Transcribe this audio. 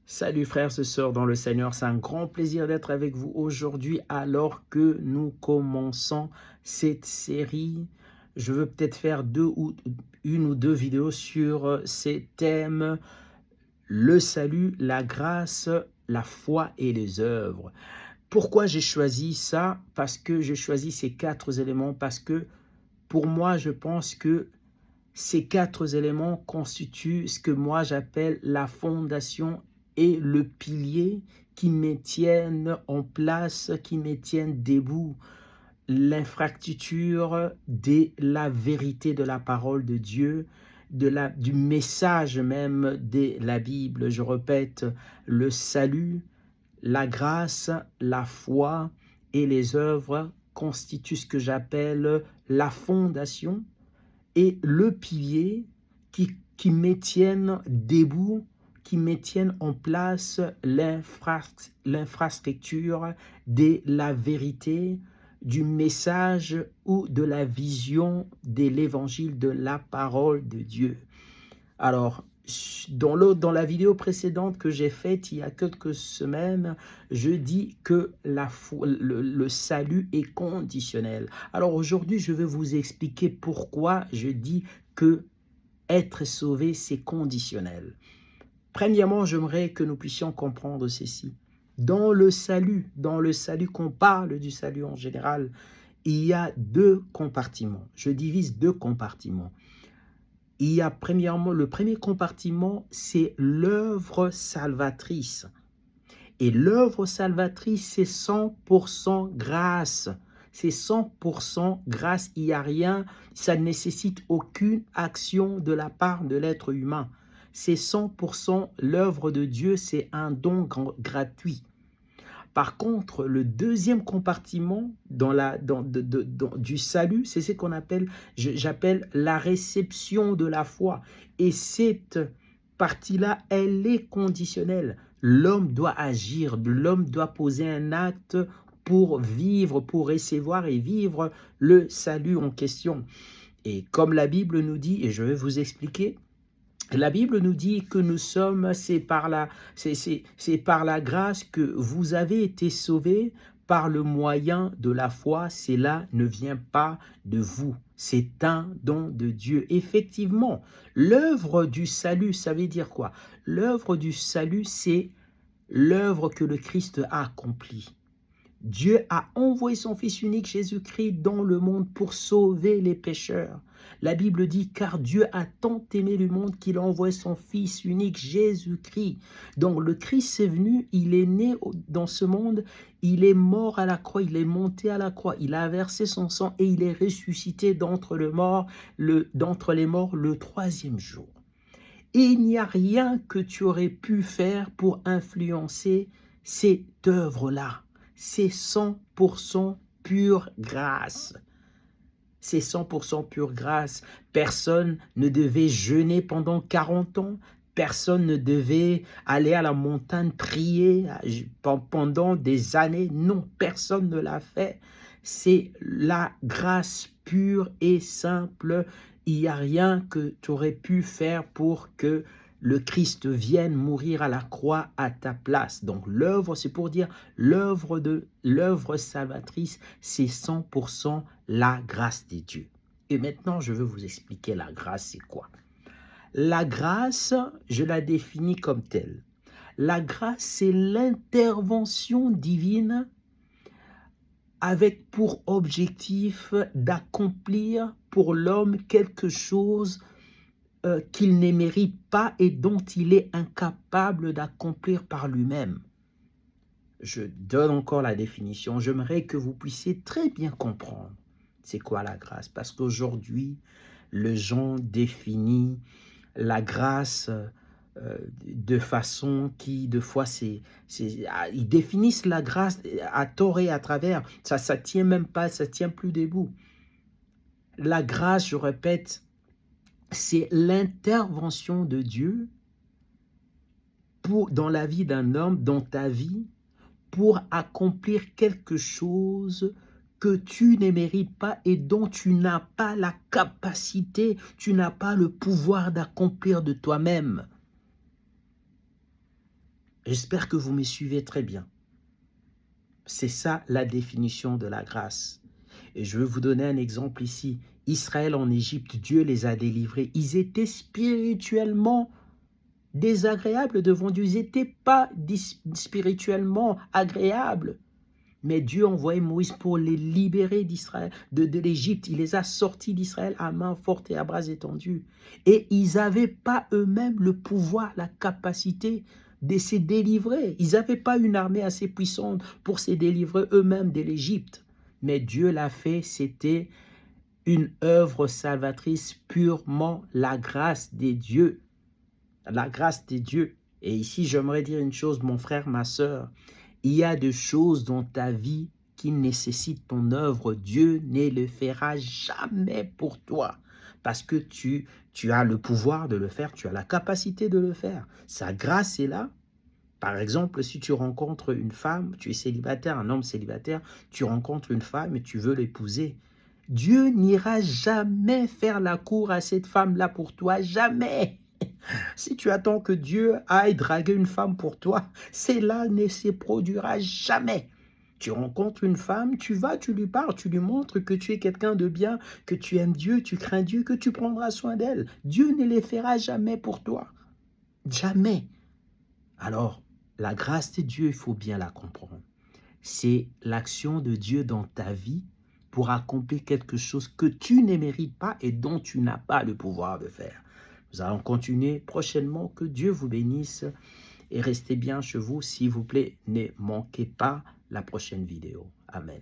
Salut frères et sœurs dans le Seigneur, c'est un grand plaisir d'être avec vous aujourd'hui alors que nous commençons cette série. Je veux peut-être faire une ou deux vidéos sur ces thèmes, le salut, la grâce, la foi et les œuvres. Pourquoi j'ai choisi ça? Parce que j'ai choisi ces quatre éléments, parce que pour moi, je pense que ces quatre éléments constituent ce que moi j'appelle la fondation et le pilier qui maintiennent en place, qui maintiennent debout l'infrastructure de la vérité de la parole de Dieu, du message même de la Bible. Je répète, le salut, la grâce, la foi et les œuvres constituent ce que j'appelle la fondation et le pilier qui maintiennent debout, qui maintiennent en place l'infrastructure de la vérité, du message ou de la vision de l'évangile de la parole de Dieu. Alors, dans la vidéo précédente que j'ai faite il y a quelques semaines, je dis que le salut est conditionnel. Alors aujourd'hui, je vais vous expliquer pourquoi je dis que être sauvé, c'est conditionnel. Premièrement, j'aimerais que nous puissions comprendre ceci. Dans le salut qu'on parle du salut en général, il y a deux compartiments. Je divise deux compartiments. Il y a premièrement, le premier compartiment, c'est l'œuvre salvatrice. Et l'œuvre salvatrice, c'est 100% grâce. C'est 100% grâce, il n'y a rien, ça ne nécessite aucune action de la part de l'être humain. C'est 100% l'œuvre de Dieu, c'est un don gratuit. Par contre, le deuxième compartiment du salut, c'est ce qu'on appelle, j'appelle la réception de la foi. Et cette partie-là, elle est conditionnelle. L'homme doit agir, l'homme doit poser un acte pour vivre, pour recevoir et vivre le salut en question. Et comme la Bible nous dit, et je vais vous expliquer, la Bible nous dit que nous sommes, c'est par la grâce que vous avez été sauvés par le moyen de la foi. Cela ne vient pas de vous. C'est un don de Dieu. Effectivement, l'œuvre du salut, ça veut dire quoi? L'œuvre du salut, c'est l'œuvre que le Christ a accomplie. Dieu a envoyé son Fils unique Jésus-Christ dans le monde pour sauver les pécheurs. La Bible dit, car Dieu a tant aimé le monde qu'il a envoyé son Fils unique Jésus-Christ. Donc le Christ est venu, il est né dans ce monde, il est mort à la croix, il est monté à la croix, il a versé son sang et il est ressuscité d'entre les morts le troisième jour. Et il n'y a rien que tu aurais pu faire pour influencer cette œuvre-là. C'est 100% pure grâce. C'est 100% pure grâce. Personne ne devait jeûner pendant 40 ans. Personne ne devait aller à la montagne prier pendant des années. Non, personne ne l'a fait. C'est la grâce pure et simple. Il n'y a rien que tu aurais pu faire pour que le Christ vienne mourir à la croix à ta place. Donc l'œuvre, c'est pour dire l'œuvre salvatrice, c'est 100% la grâce de Dieu. Et maintenant, je veux vous expliquer la grâce, c'est quoi? La grâce, je la définis comme telle. La grâce, c'est l'intervention divine avec pour objectif d'accomplir pour l'homme quelque chose qu'il ne mérite pas et dont il est incapable d'accomplir par lui-même. Je donne encore la définition. J'aimerais que vous puissiez très bien comprendre c'est quoi la grâce. Parce qu'aujourd'hui, les gens définissent la grâce de façon qui, de fois, ils définissent la grâce à tort et à travers. Ça tient même pas, ça tient plus debout. La grâce, je répète, c'est l'intervention de Dieu dans la vie d'un homme, dans ta vie, pour accomplir quelque chose que tu ne mérites pas et dont tu n'as pas la capacité, tu n'as pas le pouvoir d'accomplir de toi-même. J'espère que vous me suivez très bien. C'est ça la définition de la grâce. Et je veux vous donner un exemple ici. Israël en Égypte, Dieu les a délivrés. Ils étaient spirituellement désagréables devant Dieu. Ils n'étaient pas spirituellement agréables. Mais Dieu a envoyé Moïse pour les libérer d'Israël, de l'Égypte. Il les a sortis d'Israël à main forte et à bras étendus. Et ils n'avaient pas eux-mêmes le pouvoir, la capacité de se délivrer. Ils n'avaient pas une armée assez puissante pour se délivrer eux-mêmes de l'Égypte. Mais Dieu l'a fait, c'était une œuvre salvatrice, purement la grâce des dieux. La grâce des dieux. Et ici, j'aimerais dire une chose, mon frère, ma sœur. Il y a des choses dans ta vie qui nécessitent ton œuvre. Dieu ne le fera jamais pour toi. Parce que tu as le pouvoir de le faire, tu as la capacité de le faire. Sa grâce est là. Par exemple, si tu rencontres une femme, tu es célibataire, un homme célibataire, tu rencontres une femme et tu veux l'épouser. Dieu n'ira jamais faire la cour à cette femme-là pour toi, jamais. Si tu attends que Dieu aille draguer une femme pour toi, cela ne se produira jamais. Tu rencontres une femme, tu vas, tu lui parles, tu lui montres que tu es quelqu'un de bien, que tu aimes Dieu, tu crains Dieu, que tu prendras soin d'elle. Dieu ne les fera jamais pour toi. Jamais. Alors, la grâce de Dieu, il faut bien la comprendre. C'est l'action de Dieu dans ta vie pour accomplir quelque chose que tu ne mérites pas et dont tu n'as pas le pouvoir de faire. Nous allons continuer prochainement. Que Dieu vous bénisse et restez bien chez vous. S'il vous plaît, ne manquez pas la prochaine vidéo. Amen.